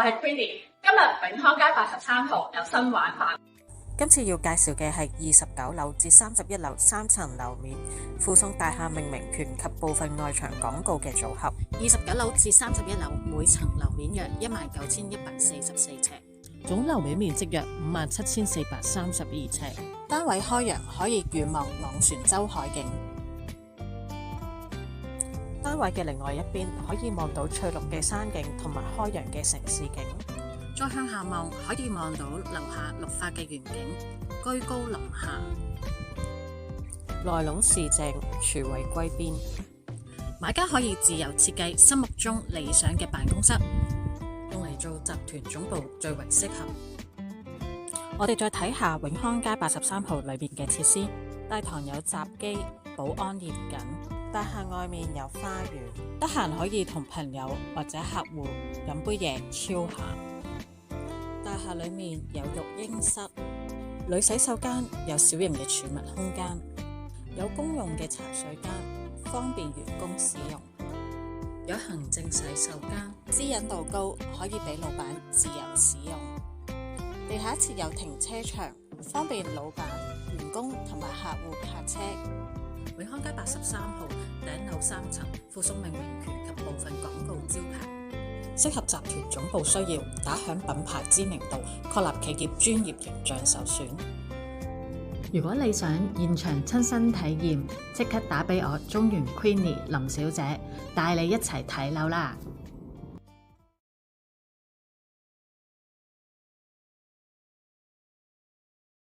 係 Queenie， 今日永康街83號有新玩法。今次要介紹嘅係29樓至31樓3層樓面附送大廈命名權及部分外牆廣告嘅組合。29樓至31樓每層樓面約19,144尺，總樓面面積約57,432尺。單位開揚可以遠望昂船洲海景。單位嘅另外一邊可以望到翠綠嘅山景同埋開揚嘅城市景。再向下望，可以望到樓下綠化嘅園景，居高臨下，內籠市正，廚衛歸邊。買家可以自由設計心目中理想嘅辦公室，用嚟做集團總部最為適合。我哋再睇下永康街83號裏面嘅設施。大堂有閘機，保安嚴謹。大廈外面有花園，得閒可以同朋友或者客戶飲杯嘢超下。大廈裏面有育嬰室，女洗手間有小型嘅儲物空間，有公用嘅茶水間，方便員工使用。有行政洗手間，私隱度高，可以俾老闆自由使用。地下設有停車場，方便老闆、員工同埋客戶泊車。永康街83號頂樓3層附送命名權及部分廣告招牌，適合集團總部需要，打響品牌知名度，確立企業專業形象受損。如果你想現場親身體驗，即刻打俾我中原 Queenie 林小姐，帶你一齊睇樓啦！